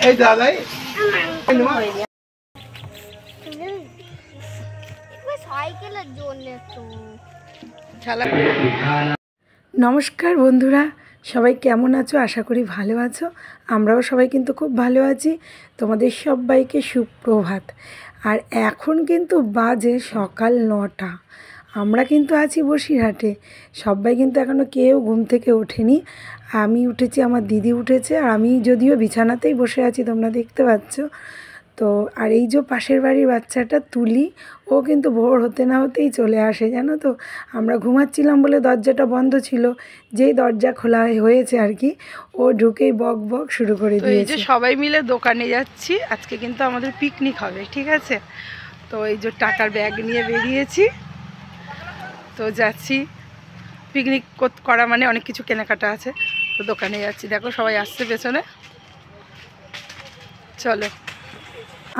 এই দাদাই নমস্কার বন্ধুরা, সবাই কেমন আছো? আশা করি ভালো আছো। আমরাও সবাই কিন্তু খুব ভালো আছি। তোমাদের সবাইকে সুপ্রভাত। আর এখন কিন্তু বাজে সকাল 9টা। আমরা কিন্তু আছি বসিরহাটে। সবাই কিন্তু এখনও কেউ ঘুম থেকে ওঠেনি। আমি উঠেছি, আমার দিদি উঠেছে, আর আমি যদিও বিছানাতেই বসে আছি, তোমরা দেখতে পাচ্ছ। তো আর এই যে পাশের বাড়ির বাচ্চাটা তুলি, ও কিন্তু ভোর হতে না হতেই চলে আসে, জানো তো। আমরা ঘুমাচ্ছিলাম বলে দরজাটা বন্ধ ছিল, যেই দরজা খোলা হয়েছে আর কি, ও ঢুকেই বক বক শুরু করে দিয়েছে। এই যে সবাই মিলে দোকানে যাচ্ছি, আজকে কিন্তু আমাদের পিকনিক হবে, ঠিক আছে। তো এই যে টাকার ব্যাগ নিয়ে বেরিয়েছি, তো যাচ্ছি। পিকনিক করা মানে অনেক কিছু কেনাকাটা আছে, তো দোকানে যাচ্ছি। দেখো সবাই আসছে পেছনে, চলো।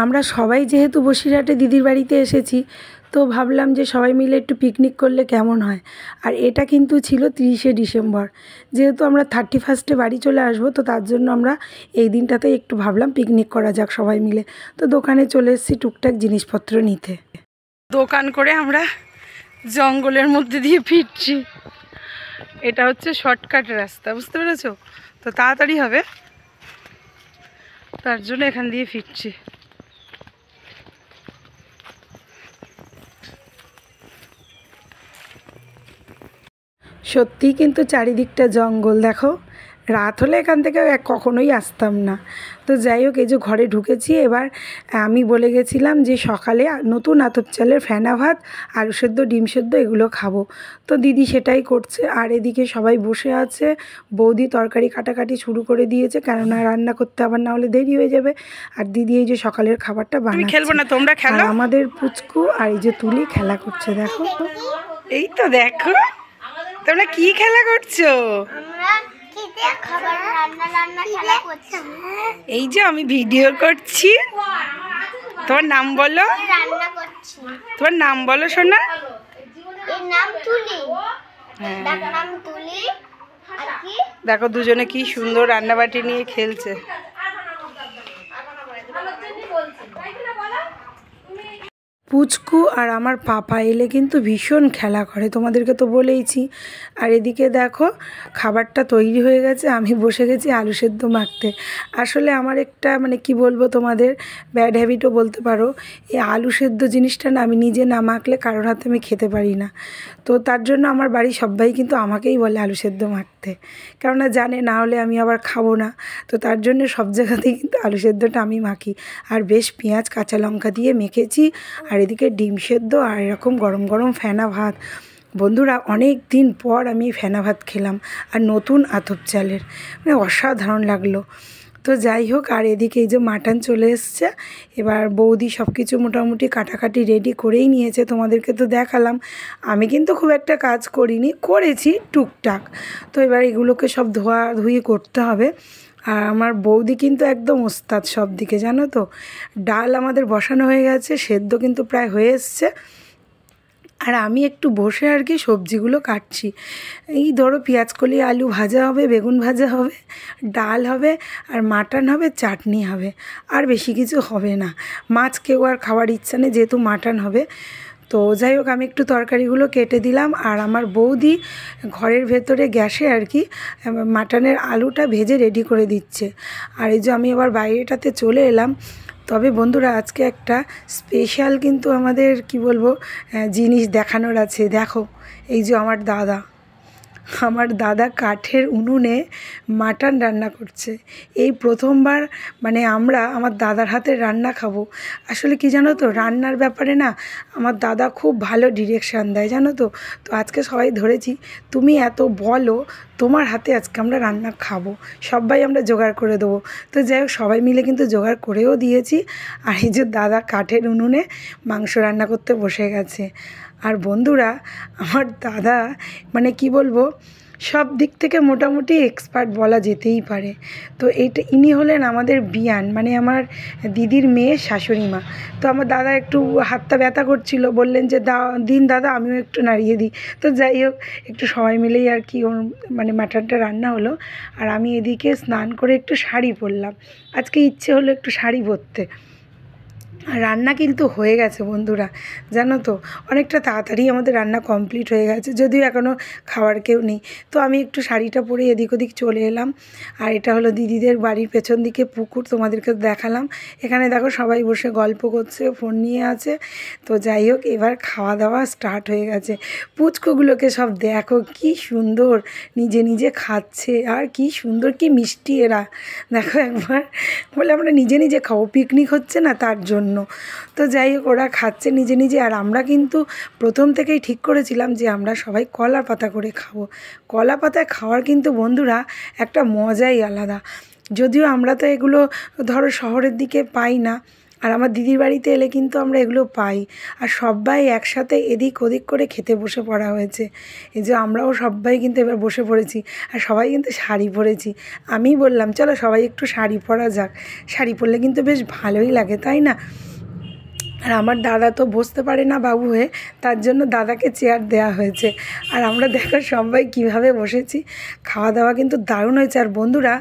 আমরা সবাই যেহেতু বসিরহাটে দিদির বাড়িতে এসেছি, তো ভাবলাম যে সবাই মিলে একটু পিকনিক করলে কেমন হয়। আর এটা কিন্তু ছিল 30শে ডিসেম্বর, যেহেতু আমরা 31স্টে বাড়ি চলে আসবো, তো তার জন্য আমরা এই দিনটাতে একটু ভাবলাম পিকনিক করা যাক সবাই মিলে। তো দোকানে চলে এসেছি টুকটাক জিনিসপত্র নিতে। দোকান করে আমরা জঙ্গলের মধ্যে দিয়ে ফিরছি। এটা হচ্ছে শর্টকাট রাস্তা, বুঝতে পেরেছো? তো তাড়াতাড়ি হবে, তার জন্য এখান দিয়ে ফিরছি। সত্যিই কিন্তু চারিদিকটা জঙ্গল, দেখো। রাত হলে এখান থেকে কখনোই আসতাম না। তো যাই হোক, এই যে ঘরে ঢুকেছি। এবার আমি বলে গেছিলাম যে সকালে নতুন আতপ চালের ফেনা ভাত, আলু সেদ্ধ, ডিম সেদ্ধ এগুলো খাবো। তো দিদি সেটাই করছে। আর এদিকে সবাই বসে আছে। বৌদি তরকারি কাটাকাটি শুরু করে দিয়েছে, কেননা রান্না করতে আবার না হলে দেরি হয়ে যাবে। আর দিদি এই যে সকালের খাবারটা বানাচ্ছে। খেলবো না, তোমরা খেলো। আমাদের পুচকু আর এই যে তুলি খেলা করছে, দেখো। এই তো দেখো, তোমরা কি খেলা করছো? এই যে আমি ভিডিও করছি। তোমার নাম বলো, তোমার নাম বলো সোনা। দেখো দুজনে কি সুন্দর রান্নাবাটি নিয়ে খেলছে। পুচকু আর আমার পাপা এলে কিন্তু ভীষণ খেলা করে, তোমাদেরকে তো বলেইছি। আর এদিকে দেখো খাবারটা তৈরি হয়ে গেছে, আমি বসে গেছি আলু সেদ্ধ মাখতে। আসলে আমার একটা মানে কি বলবো তোমাদের, ব্যাড হ্যাবিটও বলতে পারো। এই আলু সেদ্ধ জিনিসটা না, আমি নিজে না মাখলে কারোর হাতে আমি খেতে পারি না। তো তার জন্য আমার বাড়ির সবাই কিন্তু আমাকেই বলে আলু সেদ্ধ মাখতে, কেননা জানে না হলে আমি আবার খাবো না। তো তার জন্য সব জায়গাতেই কিন্তু আলু সেদ্ধটা আমি মাখি। আর বেশ পেঁয়াজ কাঁচা লঙ্কা দিয়ে মেখেছি। আর এদিকে ডিম সেদ্ধ, আর এরকম গরম গরম ফেনা ভাত। বন্ধুরা, অনেক দিন পর আমি ফেনা ভাত খেলাম, আর নতুন আতপ চালের, মানে অসাধারণ লাগলো। তো যাই হোক, আর এদিকে এই যে মাটন চলে এসছে। এবার বৌদি সব কিছু মোটামুটি কাটাকাটি রেডি করেই নিয়েছে, তোমাদেরকে তো দেখালাম। আমি কিন্তু খুব একটা কাজ করিনি, করেছি টুকটাক। তো এবার এগুলোকে সব ধোয়াধুয়ি করতে হবে। আর আমার বৌদি কিন্তু একদম ওস্তাদ সব দিকে, জানো তো। ডাল আমাদের বসানো হয়ে গেছে, সেদ্ধ কিন্তু প্রায় হয়ে এসছে। আর আমি একটু বসে আর কি সবজিগুলো কাটছি। এই ধরো পেঁয়াজকলি, আলু ভাজা হবে, বেগুন ভাজা হবে, ডাল হবে, আর মাটন হবে, চাটনি হবে। আর বেশি কিছু হবে না। মাছ কেউ আর খাওয়ার ইচ্ছা নেই, যেহেতু মাটন হবে। তো যাই হোক, আমি একটু তরকারিগুলো কেটে দিলাম। আর আমার বৌদি ঘরের ভেতরে গ্যাসে আর কি মাটনের আলুটা ভেজে রেডি করে দিচ্ছে। আর এই যে আমি আবার বাইরেটাতে চলে এলাম। তবে বন্ধুরা, আজকে একটা স্পেশাল কিন্তু আমাদের কি বলবো জিনিস দেখানোর আছে। দেখো, এই যে আমার দাদা কাঠের উনুনে মাটন রান্না করছে। এই প্রথমবার মানে আমরা আমার দাদার হাতের রান্না খাবো। আসলে কি জানো তো, রান্নার ব্যাপারে না আমার দাদা খুব ভালো ডিরেকশান দেয়, জানো তো। তো আজকে সবাই ধরেছি, তুমি এত বলো, তোমার হাতে আজকে আমরা রান্না খাবো, সবাই আমরা জোগাড় করে দেবো। তো যাই হোক, সবাই মিলে কিন্তু জোগাড় করেও দিয়েছি। আর এই যে দাদা কাঠের উনুনে মাংস রান্না করতে বসে গেছে। আর বন্ধুরা, আমার দাদা মানে কি বলবো, সব দিক থেকে মোটামুটি এক্সপার্ট বলা যেতেই পারে। তো ইনি হলেন আমাদের বিয়ান, মানে আমার দিদির মেয়ে শাশুড়ি মা। তো আমার দাদা একটু হাতটা ব্যথা করছিল, বললেন যে দিন দাদা, আমিও একটু নাড়িয়ে দিই। তো যাই হোক, একটু সবাই মিলেই আর কি ওর মানে মাটনটা রান্না হলো। আর আমি এদিকে স্নান করে একটু শাড়ি পরলাম, আজকে ইচ্ছে হলো একটু শাড়ি পরতে। রান্না কিন্তু হয়ে গেছে বন্ধুরা, জানো তো অনেকটা তাড়াতাড়ি আমাদের রান্না কমপ্লিট হয়ে গেছে, যদিও এখনও খাওয়ার কেউ নেই। তো আমি একটু শাড়িটা পরে এদিক ওদিক চলে এলাম। আর এটা হলো দিদিদের বাড়ির পেছন দিকে পুকুর, তোমাদেরকে দেখালাম। এখানে দেখো সবাই বসে গল্প করছে, ফোন নিয়ে আছে। তো যাই হোক, এবার খাওয়া দাওয়া স্টার্ট হয়ে গেছে। পুচকুগুলোকে সব দেখো কি সুন্দর নিজে নিজে খাচ্ছে, আর কি সুন্দর কি মিষ্টি এরা, দেখো একবার। বলে আমরা নিজে নিজে খাবো, পিকনিক হচ্ছে না তার জন্য। তো যাই হোক, ওরা খাচ্ছে নিজে নিজে। আর আমরা কিন্তু প্রথম থেকেই ঠিক করেছিলাম যে আমরা সবাই কলা পাতা করে খাবো। কলা পাতায় খাওয়ার কিন্তু বন্ধুরা একটা মজাই আলাদা। যদিও আমরা তো এগুলো ধরো শহরের দিকে পাই না, আর আমার দিদির বাড়িতে এলে কিন্তু আমরা এগুলো পাই। আর সবাই একসাথে এদিক ওদিক করে খেতে বসে পড়া হয়েছে। এই যে আমরাও সবাই কিন্তু এবার বসে পড়েছি, আর সবাই কিন্তু শাড়ি পরেছি। আমি বললাম চলো সবাই একটু শাড়ি পরা যাক, শাড়ি পরলে কিন্তু বেশ ভালোই লাগে, তাই না? আর আমার দাদা তো বসতে পারে না বাবু হয়ে, তার জন্য দাদাকে চেয়ার দেওয়া হয়েছে। আর আমরা দেখো সবাই কীভাবে বসেছি। খাওয়া দাওয়া কিন্তু দারুণ হয়েছে। আর বন্ধুরা,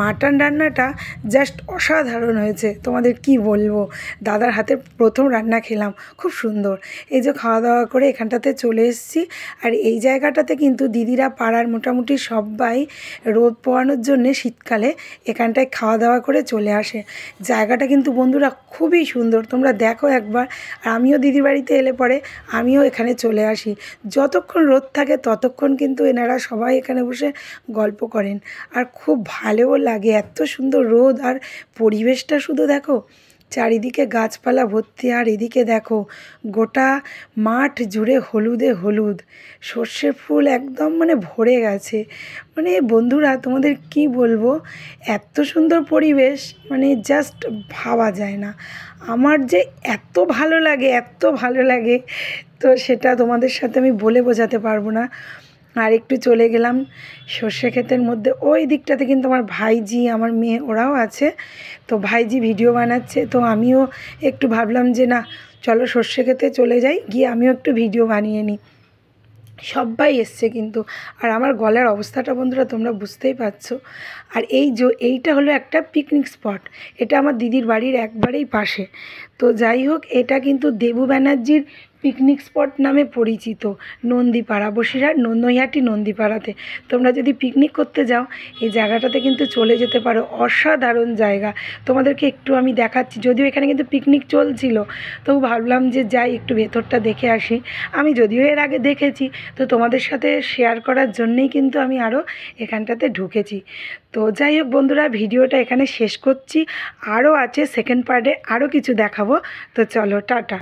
মাটন রান্নাটা জাস্ট অসাধারণ হয়েছে, তোমাদের কি বলবো। দাদার হাতে প্রথম রান্না খেলাম, খুব সুন্দর। এই যে খাওয়া দাওয়া করে এখানটাতে চলে এসেছি। আর এই জায়গাটাতে কিন্তু দিদিরা পাড়ার মোটামুটি সবাই রোদ পোয়ানোর জন্যে শীতকালে এখানটায় খাওয়া দাওয়া করে চলে আসে। জায়গাটা কিন্তু বন্ধুরা খুবই সুন্দর, তোমরা দেখো একবার। আর আমিও দিদির বাড়িতে এলে পরে আমিও এখানে চলে আসি। যতক্ষণ রোদ থাকে ততক্ষণ কিন্তু এনারা সবাই এখানে বসে গল্প করেন, আর খুব ভালোও লাগে। এত সুন্দর রোদ, আর পরিবেশটা শুধু দেখো, চারিদিকে গাছপালা ভর্তি। আর এদিকে দেখো গোটা মাঠ জুড়ে হলুদে হলুদ, সর্ষের ফুল একদম মানে ভরে গেছে। মানে বন্ধুরা তোমাদের কি বলবো, এত সুন্দর পরিবেশ, মানে জাস্ট ভাবা যায় না। আমার যে এত ভালো লাগে, এত ভালো লাগে, তো সেটা তোমাদের সাথে আমি বলে বোঝাতে পারবো না। আর একটু চলে গেলাম সর্ষে ক্ষেতের মধ্যে, ওই দিকটাতে কিন্তু আমার ভাইজি, আমার মেয়ে, ওরাও আছে। তো ভাইজি ভিডিও বানাচ্ছে, তো আমিও একটু ভাবলাম যে না চলো সর্ষে ক্ষেতে চলে যাই, গিয়ে আমিও একটু ভিডিও বানিয়ে নিই। সবাই এসছে কিন্তু। আর আমার গলার অবস্থাটা বন্ধুরা তোমরা বুঝতেই পারছো। আর এইটা হলো একটা পিকনিক স্পট, এটা আমার দিদির বাড়ির একবারেই পাশে। তো যাই হোক, এটা কিন্তু দেবু ব্যানার্জির পিকনিক স্পট নামে পরিচিত, নন্দীপাড়া, বসিরহাট নৈহাটি নন্দীপাড়াতে। তোমরা যদি পিকনিক করতে যাও এই জায়গাটাতে কিন্তু চলে যেতে পারো, অসাধারণ জায়গা। তোমাদেরকে একটু আমি দেখাচ্ছি, যদিও এখানে কিন্তু পিকনিক চলছিল, তবু ভাবলাম যে যাই একটু ভেতরটা দেখে আসি। আমি যদিও এর আগে দেখেছি, তো তোমাদের সাথে শেয়ার করার জন্যেই কিন্তু আমি আরও এখানটাতে ঢুকেছি। তো যাই হোক বন্ধুরা, ভিডিওটা এখানে শেষ করছি। আরও আছে সেকেন্ড পার্টে, আরও কিছু দেখাবো। তো চলো টাটা।